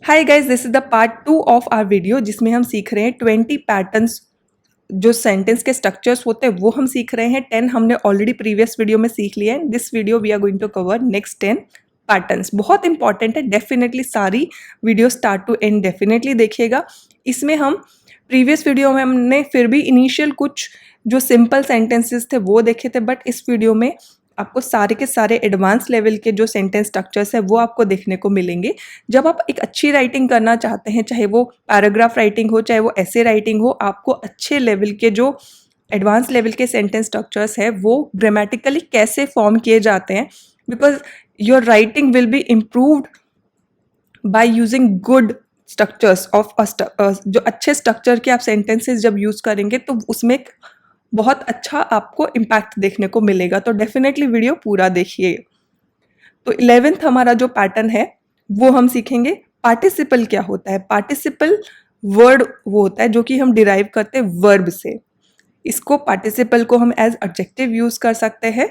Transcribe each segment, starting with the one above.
Hi guys, this is the part 2 of our video जिसमें हम सीख रहे हैं 20 पैटर्न्स। जो सेंटेंस के स्ट्रक्चर्स होते हैं वो हम सीख रहे हैं। 10 हमने ऑलरेडी प्रीवियस वीडियो में सीख लिया है। This video we are going to cover next 10 patterns. बहुत इंपॉर्टेंट है, डेफिनेटली सारी video start to end definitely देखिएगा। इसमें हम प्रीवियस वीडियो में हमने फिर भी इनिशियल कुछ जो सिंपल सेंटेंसेस थे वो देखे थे, बट इस वीडियो में आपको सारे के सारे एडवांस लेवल के जो सेंटेंस स्ट्रक्चर्स है वो आपको देखने को मिलेंगे। जब आप एक अच्छी राइटिंग करना चाहते हैं, चाहे वो पैराग्राफ राइटिंग हो, चाहे वो ऐसे राइटिंग हो, आपको अच्छे लेवल के जो एडवांस लेवल के सेंटेंस स्ट्रक्चर्स है वो ग्रामेटिकली कैसे फॉर्म किए जाते हैं, because your writing will be improved by using good structures of जो अच्छे स्ट्रक्चर के आप सेंटेंसेस जब यूज करेंगे तो उसमें बहुत अच्छा आपको इम्पैक्ट देखने को मिलेगा। तो डेफिनेटली वीडियो पूरा देखिए। तो 11th हमारा जो पैटर्न है वो हम सीखेंगे। पार्टिसिपल क्या होता है? पार्टिसिपल वर्ड वो होता है जो कि हम डिराइव करते हैं वर्ब से। इसको पार्टिसिपल को हम एज एडजेक्टिव यूज कर सकते हैं,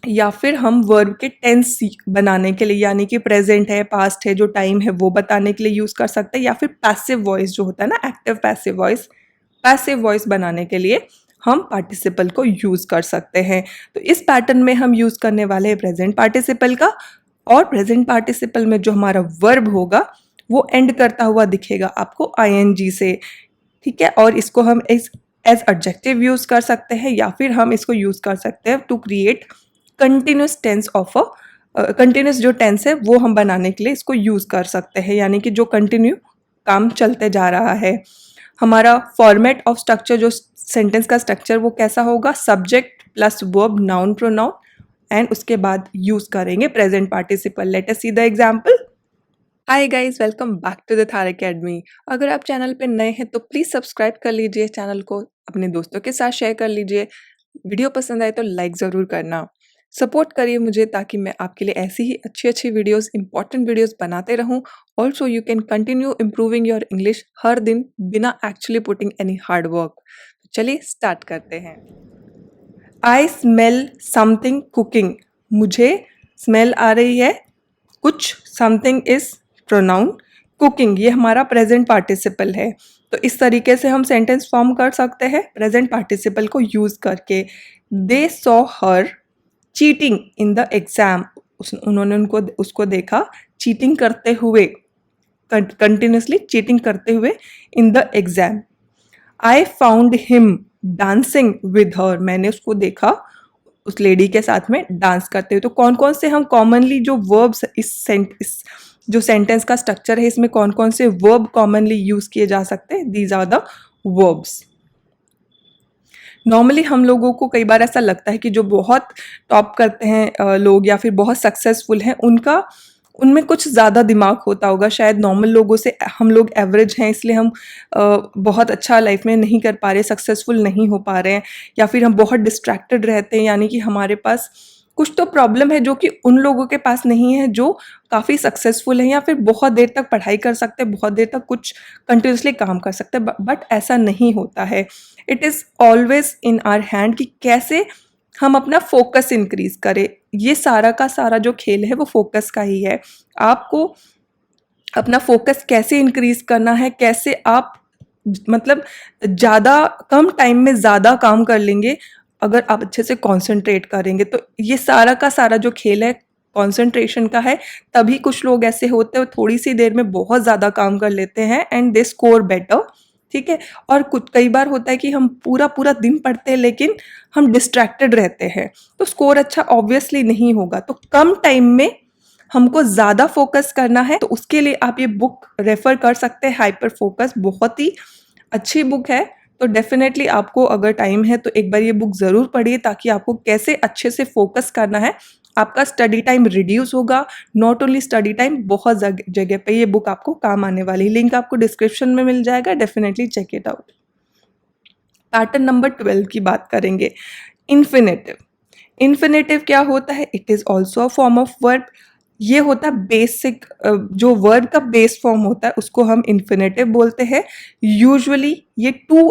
या फिर हम वर्ब के टेंस बनाने के लिए, यानी कि प्रेजेंट है, पास्ट है, जो टाइम है वो बताने के लिए यूज कर सकते हैं, या फिर पैसिव वॉइस जो होता है ना, एक्टिव पैसिव वॉइस बनाने के लिए हम पार्टिसिपल को यूज कर सकते हैं। तो इस पैटर्न में हम यूज करने वाले हैं प्रेजेंट पार्टिसिपल का, और प्रेजेंट पार्टिसिपल में जो हमारा वर्ब होगा वो एंड करता हुआ दिखेगा आपको आईएनजी से, ठीक है। और इसको हम एज एडजेक्टिव यूज कर सकते हैं, या फिर हम इसको यूज कर सकते हैं to create continuous tense of continuous जो टेंस है वो हम बनाने के लिए इसको यूज कर सकते हैं, यानी कि जो कंटिन्यू काम चलते जा रहा है। हमारा फॉर्मेट ऑफ स्ट्रक्चर, जो सेंटेंस का स्ट्रक्चर वो कैसा होगा? Subject plus verb noun pronoun, and उसके बाद यूज करेंगे present participle. Let us see the example. Hi guys, welcome back to the Thar academy. अगर आप चैनल पे नए हैं तो प्लीज सब्सक्राइब कर लीजिए, चैनल को अपने दोस्तों के साथ शेयर कर लीजिए। वीडियो पसंद आए तो लाइक ज़रूर करना। सपोर्ट करिए मुझे ताकि मैं आपके लिए ऐसी ही अच्छी अच्छी वीडियोस, इंपॉर्टेंट वीडियोस बनाते रहूं। Also you can continue improving your English हर दिन बिना actually putting any hard work. चलिए स्टार्ट करते हैं। I smell something cooking. मुझे स्मेल आ रही है कुछ। समथिंग इज प्रोनाउन, कुकिंग ये हमारा प्रेजेंट पार्टिसिपल है। तो इस तरीके से हम सेंटेंस फॉर्म कर सकते हैं प्रेजेंट पार्टिसिपल को यूज करके। They saw her cheating in the exam. उन्होंने उसको देखा चीटिंग करते हुए, कंटिन्यूसली चीटिंग करते हुए in the exam. I found him dancing with her. मैंने उसको देखा उस लेडी के साथ में डांस करते हुए। तो कौन कौन से हम कॉमनली जो वर्ब्स इस जो सेंटेंस का स्ट्रक्चर है इसमें कौन कौन से वर्ब कॉमनली यूज किए जा सकते हैं? These are the verbs. Normally हम लोगों को कई बार ऐसा लगता है कि जो बहुत टॉप करते हैं लोग, या फिर बहुत सक्सेसफुल हैं, उनमें कुछ ज़्यादा दिमाग होता होगा। शायद नॉर्मल लोगों से हम लोग एवरेज हैं, इसलिए हम बहुत अच्छा लाइफ में नहीं कर पा रहे, सक्सेसफुल नहीं हो पा रहे हैं, या फिर हम बहुत डिस्ट्रैक्टेड रहते हैं, यानी कि हमारे पास कुछ तो प्रॉब्लम है जो कि उन लोगों के पास नहीं है जो काफ़ी सक्सेसफुल हैं, या फिर बहुत देर तक पढ़ाई कर सकते हैं, बहुत देर तक कुछ कंटिन्यूसली काम कर सकते हैं। बट ऐसा नहीं होता है। It is always in our hand कि कैसे हम अपना फोकस इंक्रीज करें। ये सारा का सारा जो खेल है वो फोकस का ही है। आपको अपना फोकस कैसे इंक्रीज करना है, कैसे आप मतलब ज़्यादा कम टाइम में ज़्यादा काम कर लेंगे अगर आप अच्छे से कंसंट्रेट करेंगे। तो ये सारा का सारा जो खेल है कंसंट्रेशन का है। तभी कुछ लोग ऐसे होते हैं थोड़ी सी देर में बहुत ज़्यादा काम कर लेते हैं एंड दे स्कोर बेटर, ठीक है। और कुछ कई बार होता है कि हम पूरा पूरा दिन पढ़ते हैं लेकिन हम डिस्ट्रैक्टेड रहते हैं, तो स्कोर अच्छा ऑब्वियसली नहीं होगा। तो कम टाइम में हमको ज़्यादा फोकस करना है, तो उसके लिए आप ये बुक रेफर कर सकते हैं। हाइपर फोकस बहुत ही अच्छी बुक है। तो डेफिनेटली आपको अगर टाइम है तो एक बार ये बुक ज़रूर पढ़िए, ताकि आपको कैसे अच्छे से फोकस करना है। आपका स्टडी टाइम रिड्यूस होगा। नॉट ओनली स्टडी टाइम, बहुत जगह पे ये बुक आपको काम आने वाली है। लिंक आपको डिस्क्रिप्शन में मिल जाएगा, definitely check it out. Pattern number 12 की बात करेंगे। इन्फिनेटिव। इन्फिनेटिव क्या होता है? It is also a form of verb. ये होता है बेसिक, जो वर्ब का बेस फॉर्म होता है उसको हम इन्फिनेटिव बोलते हैं। यूजुअली ये टू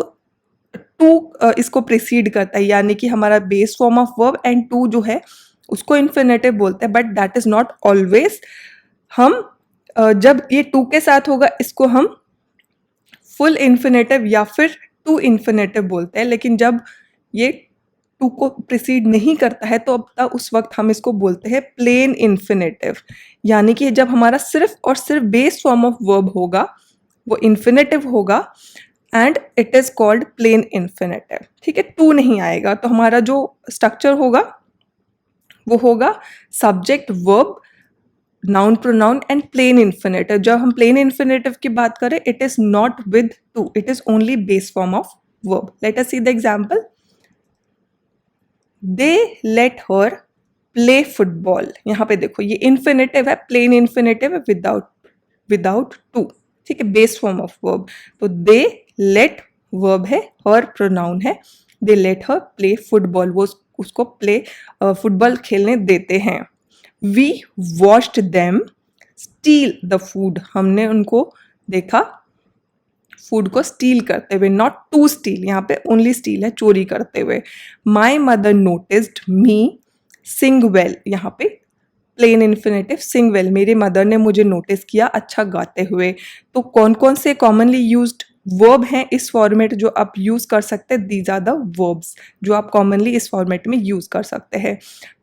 इसको प्रिसीड करता है, यानी कि हमारा base form of verb and to जो है उसको इन्फिनेटिव बोलते हैं, but that is not always. हम जब ये टू के साथ होगा इसको हम फुल इन्फिनेटिव या फिर टू इन्फिनेटिव बोलते हैं, लेकिन जब ये टू को प्रिसीड नहीं करता है तो अब तक उस वक्त हम इसको बोलते हैं प्लेन इन्फिनेटिव। यानी कि जब हमारा सिर्फ और सिर्फ बेस फॉर्म ऑफ वर्ब होगा वो इन्फिनेटिव होगा and it is called plain infinitive. ठीक है, टू नहीं आएगा तो हमारा जो स्ट्रक्चर होगा वो होगा subject verb noun pronoun and plain infinitive. जब हम प्लेन इन्फिनेटिव की बात करें it is not with to, it is only base form of verb. Let us see the example. They let her play football. यहाँ पे देखो ये इन्फिनेटिव है, प्लेन इन्फिनेटिव है विदाउट टू। ठीक है, बेस फॉर्म ऑफ वर्ब। तो दे लेट वर्ब है, हर प्रोनाउन है, they let her play football, वो उसको प्ले फुटबॉल खेलने देते हैं। We watched them steal the food. हमने उनको देखा फूड को स्टील करते हुए, नॉट टू स्टील, यहाँ पे ओनली स्टील है, चोरी करते हुए। My mother noticed me Singh well. यहाँ पे प्लेन इन्फिनेटिव सिंग वेल, मेरे मदर ने मुझे नोटिस किया अच्छा गाते हुए। तो कौन कौन से कॉमनली यूज्ड वर्ब हैं इस फॉर्मेट जो आप यूज कर सकते हैं? दीज आर द वर्ब्स जो आप कॉमनली इस फॉर्मेट में यूज कर सकते हैं।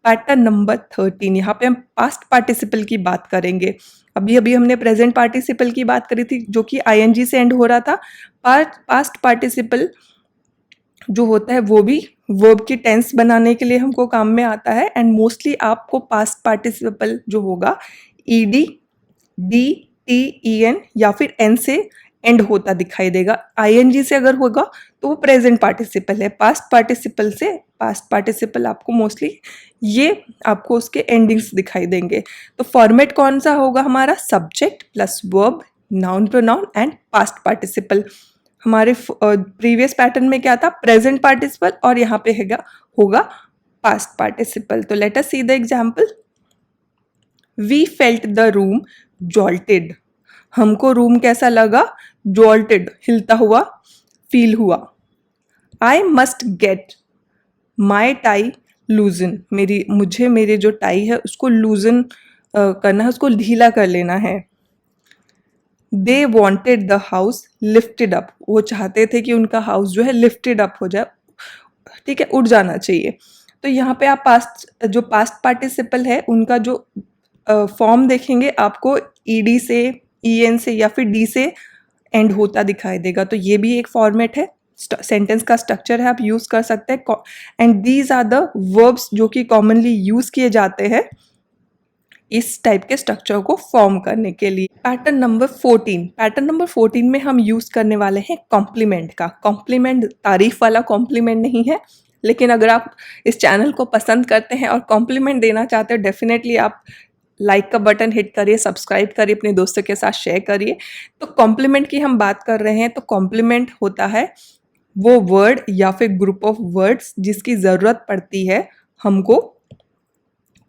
पैटर्न नंबर 13, यहाँ पे हम पास्ट पार्टिसिपल की बात करेंगे। अभी अभी हमने प्रेजेंट पार्टिसिपल की बात करी थी जो कि आईएनजी से एंड हो रहा था। पास्ट पार्टिसिपल जो होता है वो भी वर्ब की टेंस बनाने के लिए हमको काम में आता है एंड मोस्टली आपको पास्ट पार्टिसिपल जो होगा ED, D, T, E N या फिर एन से एंड होता दिखाई देगा। आईएनजी से अगर होगा तो वो प्रेजेंट पार्टिसिपल है, पास्ट पार्टिसिपल से पास्ट पार्टिसिपल आपको मोस्टली ये आपको उसके एंडिंग्स दिखाई देंगे। तो फॉर्मेट कौन सा होगा हमारा? Subject plus verb, noun pronoun and past participle. हमारे प्रीवियस पैटर्न में क्या था? प्रेजेंट पार्टिसिपल, और यहाँ पे होगा पास्ट पार्टिसिपल। तो let us see the example. We felt the room jolted. हमको रूम कैसा लगा? जॉल्टेड, हिलता हुआ फील हुआ। I must get my tie loosen. मुझे मेरे जो टाई है उसको लूजन करना है, उसको ढीला कर लेना है। They wanted the house lifted up. वो चाहते थे कि उनका हाउस जो है लिफ्टेड अप हो जाए, ठीक है, उड़ जाना चाहिए। तो यहाँ पे आप पास्ट पार्टिसिपल है उनका जो फॉर्म देखेंगे आपको ईडी से, ईएन से या फिर डी से एंड होता दिखाई देगा। तो ये भी एक फॉर्मेट है, सेंटेंस का स्ट्रक्चर है, आप यूज कर सकते हैं। And these are the verbs जो कि कॉमनली यूज किए जाते हैं इस टाइप के स्ट्रक्चर को फॉर्म करने के लिए। पैटर्न नंबर 14, पैटर्न नंबर 14 में हम यूज करने वाले हैं कॉम्प्लीमेंट का। कॉम्प्लीमेंट तारीफ वाला कॉम्प्लीमेंट नहीं है, लेकिन अगर आप इस चैनल को पसंद करते हैं और कॉम्प्लीमेंट देना चाहते हो डेफिनेटली आप लाइक का बटन हिट करिए, सब्सक्राइब करिए, अपने दोस्तों के साथ शेयर करिए। तो कॉम्प्लीमेंट की हम बात कर रहे हैं तो कॉम्प्लीमेंट होता है वो वर्ड या फिर ग्रुप ऑफ वर्ड्स जिसकी ज़रूरत पड़ती है हमको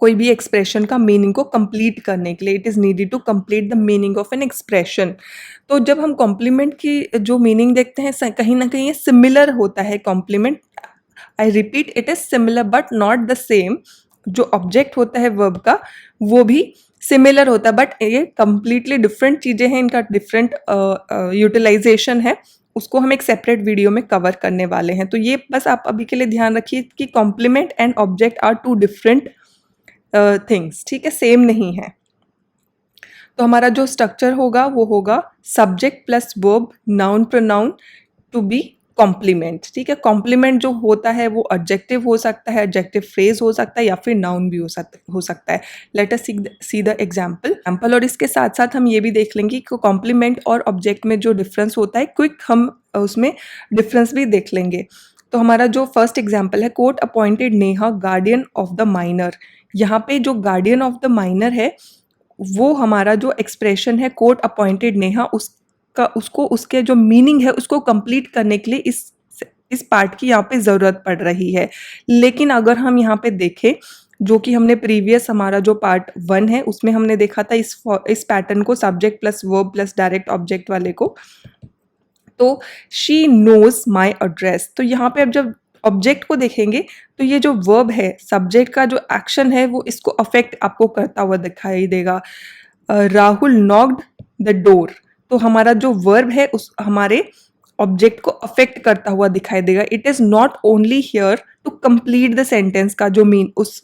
कोई भी एक्सप्रेशन का मीनिंग को कंप्लीट करने के लिए। It is needed to complete the meaning of an expression. तो जब हम कॉम्प्लीमेंट की जो मीनिंग देखते हैं कहीं ना कहीं ये सिमिलर होता है। Complement, I repeat, it is similar but not the same. जो ऑब्जेक्ट होता है वर्ब का वो भी सिमिलर होता है बट ये कंप्लीटली डिफरेंट चीज़ें हैं, इनका डिफरेंट यूटिलाइजेशन है, उसको हम एक सेपरेट वीडियो में कवर करने वाले हैं। तो ये बस आप अभी के लिए ध्यान रखिए कि complement and object are two different things, ठीक है, सेम नहीं है। तो हमारा जो स्ट्रक्चर होगा वो होगा subject plus verb, noun pronoun to be complement. ठीक है, कॉम्प्लीमेंट जो होता है वो एडजेक्टिव हो सकता है, एडजेक्टिव फ्रेज हो सकता है या फिर नाउन भी हो सकता है। Let us see the example. और इसके साथ साथ हम ये भी देख लेंगे कि कॉम्प्लीमेंट और ऑब्जेक्ट में जो डिफरेंस होता है क्विक हम उसमें डिफरेंस भी देख लेंगे। तो हमारा जो फर्स्ट एग्जाम्पल है, court appointed Neha guardian of the minor. यहाँ पे जो गार्डियन ऑफ द माइनर है वो हमारा जो एक्सप्रेशन है कोर्ट अपॉइंटेड नेहा, उसको उसके जो मीनिंग है उसको कंप्लीट करने के लिए इस पार्ट की यहाँ पे ज़रूरत पड़ रही है। लेकिन अगर हम यहाँ पे देखें जो कि हमने प्रीवियस हमारा जो पार्ट 1 है उसमें हमने देखा था इस पैटर्न को subject plus verb plus direct object वाले को। तो शी नोज माई एड्रेस। तो यहाँ पे अब जब ऑब्जेक्ट को देखेंगे तो ये जो वर्ब है, सब्जेक्ट का जो एक्शन है वो इसको अफेक्ट आपको करता हुआ दिखाई देगा। राहुल नॉक्ड द डोर, तो हमारा जो वर्ब है उस हमारे ऑब्जेक्ट को अफेक्ट करता हुआ दिखाई देगा. It is not only here to complete the sentence का जो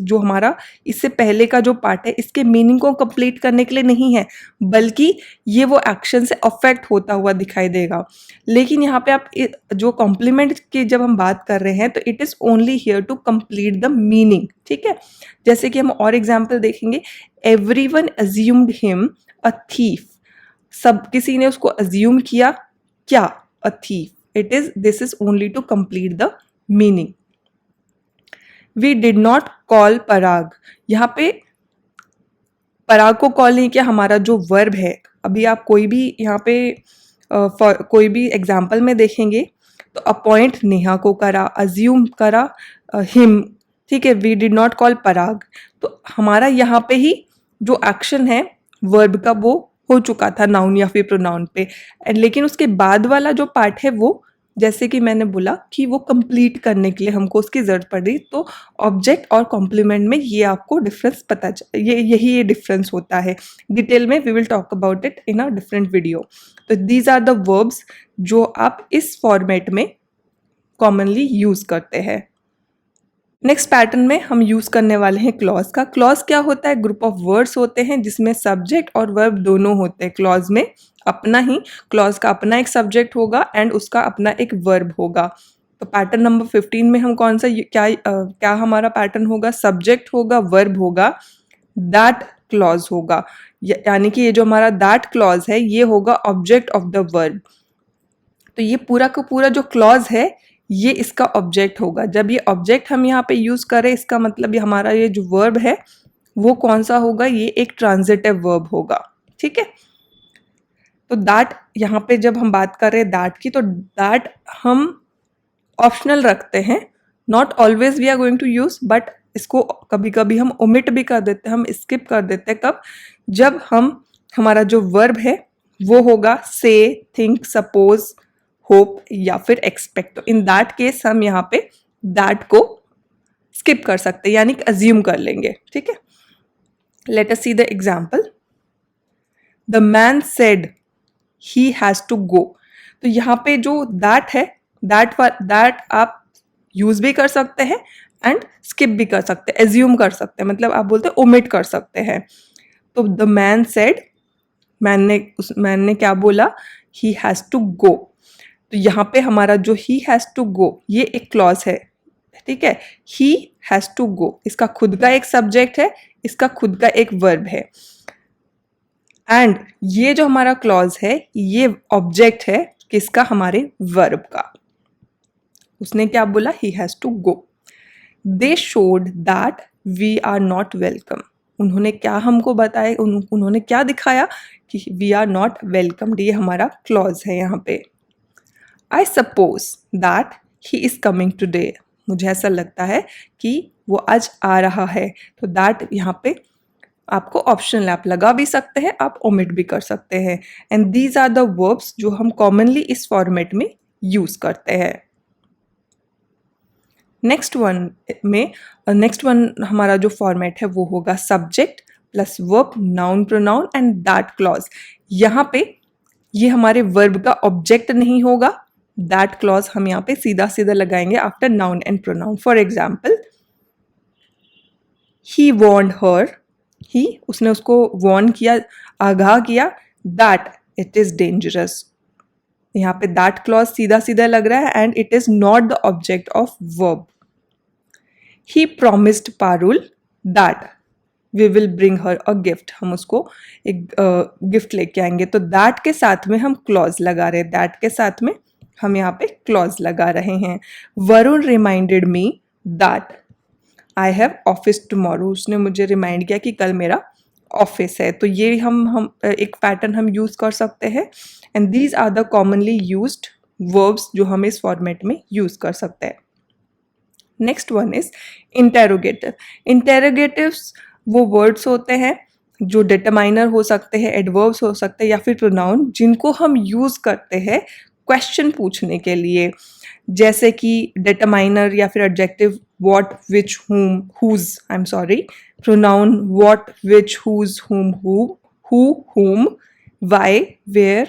जो हमारा इससे पहले का जो पार्ट है इसके मीनिंग को कंप्लीट करने के लिए नहीं है, बल्कि ये वो एक्शन से अफेक्ट होता हुआ दिखाई देगा. लेकिन यहाँ पे आप जो कॉम्प्लीमेंट की जब हम बात कर रहे हैं तो it is only here to complete the meaning. ठीक है, जैसे कि हम और एग्जाम्पल देखेंगे. Everyone assumed him a thief, सब किसी ने उसको अज्यूम किया क्या, a thief. This is only to complete the meaning. We did not call Parag. यहाँ पे पराग को कॉल नहीं किया, हमारा जो वर्ब है. अभी आप कोई भी यहाँ पे कोई भी एग्जाम्पल में देखेंगे तो अपॉइंट नेहा को करा, अज्यूम करा हिम. ठीक है, वी डिड नॉट कॉल पराग, तो हमारा यहाँ पे ही जो एक्शन है वर्ब का वो हो चुका था नाउन या फिर प्रोनाउन पे. लेकिन उसके बाद वाला जो पार्ट है वो, जैसे कि मैंने बोला कि वो कंप्लीट करने के लिए हमको उसकी जरूरत पड़ रही, तो ऑब्जेक्ट और कॉम्प्लीमेंट में ये आपको डिफरेंस यही डिफरेंस होता है. डिटेल में we will talk about it in a different video. तो दीज आर द वर्ब्स जो आप इस फॉर्मेट में कॉमनली यूज करते हैं. नेक्स्ट पैटर्न में हम यूज करने वाले हैं क्लॉज का. क्लॉज क्या होता है? ग्रुप ऑफ वर्ड्स होते हैं जिसमें सब्जेक्ट और वर्ब दोनों होते हैं. क्लॉज में अपना ही क्लॉज का अपना एक सब्जेक्ट होगा एंड उसका अपना एक वर्ब होगा. तो पैटर्न नंबर 15 में हम कौन सा क्या हमारा पैटर्न होगा? सब्जेक्ट होगा, वर्ब होगा, दैट क्लॉज होगा. यानी कि ये जो हमारा दैट क्लॉज है ये होगा ऑब्जेक्ट ऑफ द वर्ब. तो ये पूरा का पूरा जो क्लॉज है ये इसका ऑब्जेक्ट होगा. जब ये ऑब्जेक्ट हम यहाँ पे यूज करें इसका मतलब ये हमारा ये जो वर्ब है वो कौन सा होगा? ये एक ट्रांजिटिव वर्ब होगा. ठीक है, तो दैट यहाँ पे जब हम बात कर रहे हैं दैट की, तो दैट हम ऑप्शनल रखते हैं. Not always we are going to use, but इसको कभी कभी हम ओमिट भी कर देते हैं, हम स्किप कर देते हैं. कब? जब हमारा जो वर्ब है वो होगा से, थिंक, सपोज, होप या फिर एक्सपेक्ट. तो इन दैट केस हम यहाँ पे दैट को स्किप कर सकते हैं, यानी अज्यूम कर लेंगे. ठीक है, let us see the example. The man said he has to go. तो यहाँ पे जो दैट है दैट आप यूज भी कर सकते हैं एंड स्किप भी कर सकते हैं, एज्यूम कर सकते हैं, मतलब आप बोलते हैं ओमिट कर सकते हैं. तो द मैन सेड, मैन ने क्या बोला? He has to go. तो यहाँ पे हमारा जो ही हैज टू गो ये एक क्लॉज है. ठीक है, ही हैज टू गो, इसका खुद का एक सब्जेक्ट है, इसका खुद का एक वर्ब है, एंड ये जो हमारा क्लॉज है ये ऑब्जेक्ट है किसका? हमारे वर्ब का. उसने क्या बोला? He has to go. They showed that we are not welcome. उन्होंने क्या हमको बताया? उन्होंने क्या दिखाया? कि वी आर नॉट वेलकम. ये हमारा क्लॉज है यहाँ पे. I suppose that he is coming today. मुझे ऐसा लगता है कि वो आज आ रहा है. तो दैट यहाँ पे आपको ऑप्शनल आप लगा भी सकते हैं, आप ओमिट भी कर सकते हैं. And these are the verbs जो हम कॉमनली इस फॉर्मेट में यूज करते हैं. नेक्स्ट वन हमारा जो फॉर्मेट है वो होगा subject plus verb, noun, pronoun and that clause. यहाँ पे ये हमारे वर्ब का ऑब्जेक्ट नहीं होगा. दैट क्लॉज हम यहाँ पे सीधा सीधा लगाएंगे after noun and pronoun. For example, he warned her. He, उसने उसको वॉर्न किया, आगाह किया, दैट इट इज डेंजरस. यहाँ पे दैट क्लॉज सीधा सीधा लग रहा है and it is not the object of verb. He promised Parul that we will bring her a gift. हम उसको एक गिफ्ट लेके आएंगे. तो दैट के साथ में हम क्लॉज लगा रहे हैं, दैट के साथ में हम यहाँ पे क्लॉज लगा रहे हैं. Varun reminded me that I have office tomorrow. उसने मुझे रिमाइंड किया कि कल मेरा ऑफिस है. तो ये हम एक पैटर्न हम यूज कर सकते हैं. And these are the commonly used verbs जो हम इस फॉर्मेट में यूज कर सकते हैं. Next one is interrogative. Interrogatives वो वर्ड्स होते हैं जो डिटरमाइनर हो सकते हैं, एडवर्ब्स हो सकते हैं या फिर प्रोनाउन, जिनको हम यूज करते हैं क्वेश्चन पूछने के लिए. जैसे कि डिटरमाइनर या फिर adjective what, which, whom, whose, I am sorry, pronoun what, which, whose, whom, who, who, whom, why, where,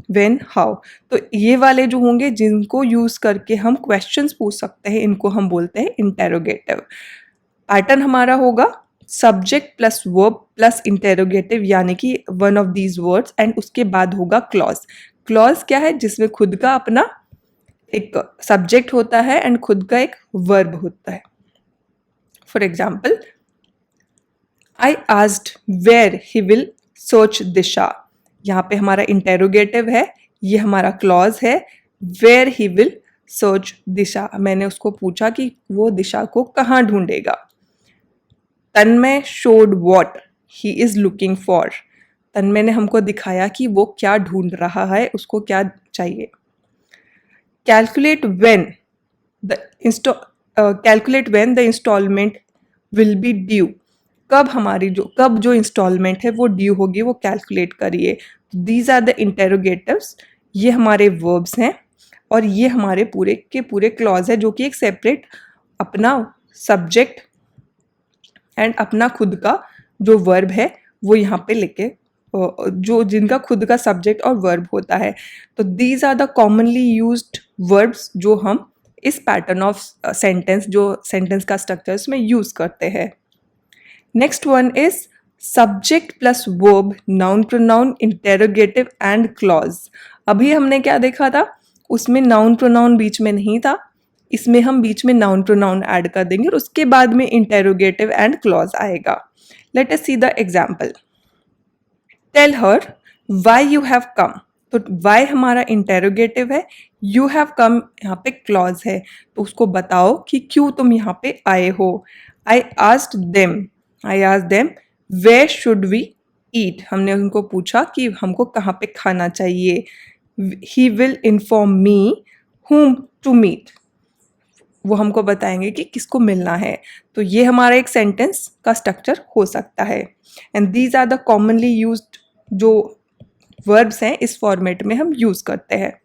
when, how। तो ये वाले जो होंगे जिनको यूज़ करके हम क्वेश्चंस पूछ सकते हैं, इनको हम बोलते हैं इंटेरोगेटिव। पैटर्न हमारा होगा subject plus verb plus interrogative, यानी कि one of these words, and उसके बाद होगा क्लॉज। क्लॉज क्या है? जिसमें खुद का अपना एक सब्जेक्ट होता है एंड खुद का एक वर्ब होता है। For example, I asked where he will search Disha. यहाँ पे हमारा इंटेरोगेटिव है, ये हमारा क्लॉज है। Where he will search Disha, मैंने उसको पूछा कि वो दिशा को कहाँ ढूंढेगा। Tanmay showed what he is looking for, Tanmay ने हमको दिखाया कि वो क्या ढूंढ रहा है, उसको क्या चाहिए। Calculate when the instalment will be due, कब जो इंस्टॉलमेंट है वो ड्यू होगी, वो कैलकुलेट करिए। दीज आर द इंटेरोगेटिव्स, ये हमारे वर्ब्स हैं और ये हमारे पूरे के पूरे क्लॉज है, जो कि एक सेपरेट अपना सब्जेक्ट एंड अपना खुद का जो वर्ब है वो यहाँ पे लेके, जो जिनका खुद का सब्जेक्ट और वर्ब होता है। तो these are the commonly used verbs जो हम इस पैटर्न ऑफ सेंटेंस, जो सेंटेंस का स्ट्रक्चर्स में यूज करते हैं। Next one is subject plus verb, noun pronoun, interrogative and clause. अभी हमने क्या देखा था? उसमें नाउन प्रोनाउन बीच में नहीं था, इसमें हम बीच में नाउन प्रोनाउन ऐड कर देंगे और उसके बाद में इंटेरोगेटिव एंड क्लॉज आएगा। Let us see the example. Tell her why you have come, तो वाई हमारा इंटेरोगेटिव है, यू हैव कम यहाँ पे क्लॉज है, तो उसको बताओ कि क्यों तुम यहाँ पे आए हो। I asked them where should we eat, हमने उनको पूछा कि हमको कहाँ पे खाना चाहिए। He will inform me whom to meet, वो हमको बताएंगे कि किसको मिलना है। तो ये हमारा एक सेंटेंस का स्ट्रक्चर हो सकता है। And these are the commonly used जो वर्ब्स हैं, इस फॉर्मेट में हम यूज करते हैं।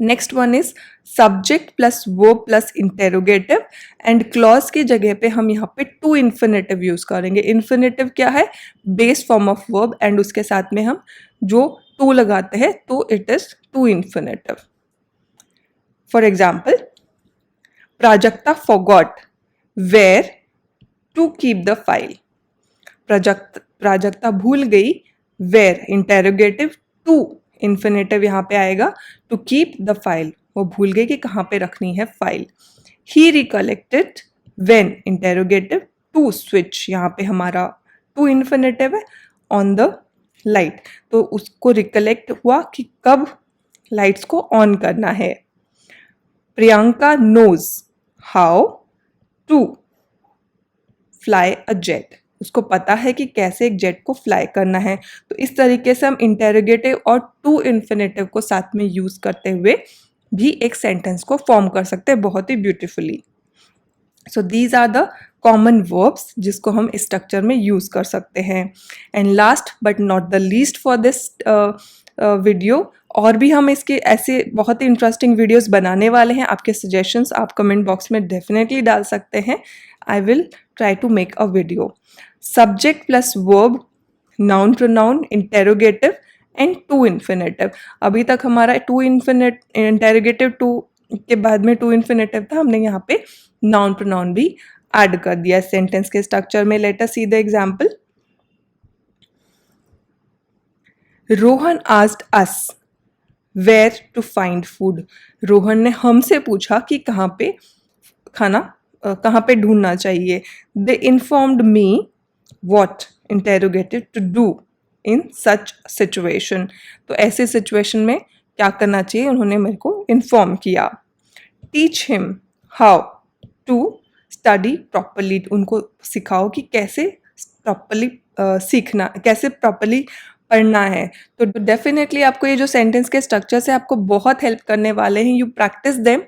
Next one is subject plus verb plus interrogative and clause की जगह पे हम यहाँ पे टू इन्फिनेटिव यूज करेंगे। इन्फिनेटिव क्या है? Base form of verb and उसके साथ में हम जो टू लगाते हैं तो it is to infinitive. For example, Prajakta forgot where to keep the file, Prajakta भूल गई, where इंटेरोगेटिव, टू इन्फिनेटिव यहाँ पे आएगा, टू कीप द फाइल, वो भूल गई कि कहाँ पे रखनी है file. He recollected when interrogative, to switch, यहाँ पे हमारा टू इन्फिनेटिव है, ऑन द लाइट, तो उसको रिकलेक्ट हुआ कि कब लाइट्स को ऑन करना है। Priyanka knows how to fly a jet, उसको पता है कि कैसे एक जेट को फ्लाई करना है। तो इस तरीके से हम इंटेरोगेटिव और टू इन्फिनेटिव को साथ में यूज करते हुए भी एक सेंटेंस को फॉर्म कर सकते हैं बहुत ही beautifully. So these are the common verbs जिसको हम स्ट्रक्चर में यूज कर सकते हैं। And last but not the least for this video, और भी हम इसके ऐसे बहुत ही इंटरेस्टिंग वीडियोस बनाने वाले हैं। आपके सजेशंस आप कमेंट बॉक्स में डेफिनेटली डाल सकते हैं। I will try to make a video. Subject plus verb, noun pronoun, interrogative and to infinitive. अभी तक हमारा टू इंटेरोगेटिव टू के बाद में टू इन्फिनेटिव था, हमने यहाँ पे नाउन प्रोनाउन भी ऐड कर दिया सेंटेंस के स्ट्रक्चर में। Let us see the example. Rohan asked us where to find food, Rohan ने हमसे पूछा कि कहाँ पे खाना कहाँ पे ढूंढना चाहिए। They informed me what interrogative to do in such situation, तो ऐसे सिचुएशन में क्या करना चाहिए उन्होंने मेरे को इन्फॉर्म किया। Teach him how to study properly, उनको सिखाओ कि कैसे प्रॉपरली सीखना, कैसे प्रॉपरली पढ़ना है। तो डेफिनेटली आपको ये जो सेंटेंस के स्ट्रक्चर्स है आपको बहुत हेल्प करने वाले हैं। You practise them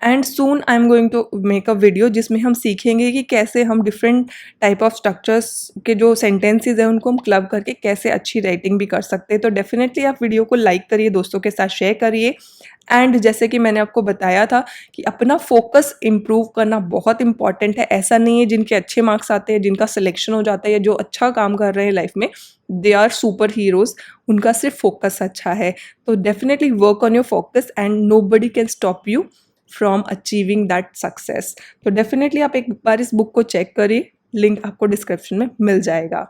and soon I am going to make a video जिसमें हम सीखेंगे कि कैसे हम डिफरेंट टाइप ऑफ स्ट्रक्चर्स के जो सेंटेंसेस हैं उनको हम क्लब करके कैसे अच्छी राइटिंग भी कर सकते हैं। तो डेफिनेटली आप वीडियो को लाइक करिए, दोस्तों के साथ शेयर करिए। एंड जैसे कि मैंने आपको बताया था कि अपना फोकस इम्प्रूव करना बहुत इंपॉर्टेंट है। ऐसा नहीं है जिनके अच्छे मार्क्स आते हैं, जिनका सिलेक्शन हो जाता है या जो अच्छा काम कर रहे हैं लाइफ में, दे आर सुपर हीरोज, उनका सिर्फ फोकस अच्छा है। तो definitely work on your focus and nobody can stop you from achieving that success. तो डेफिनेटली आप एक बार इस बुक को चेक करिए, लिंक आपको डिस्क्रिप्शन में मिल जाएगा।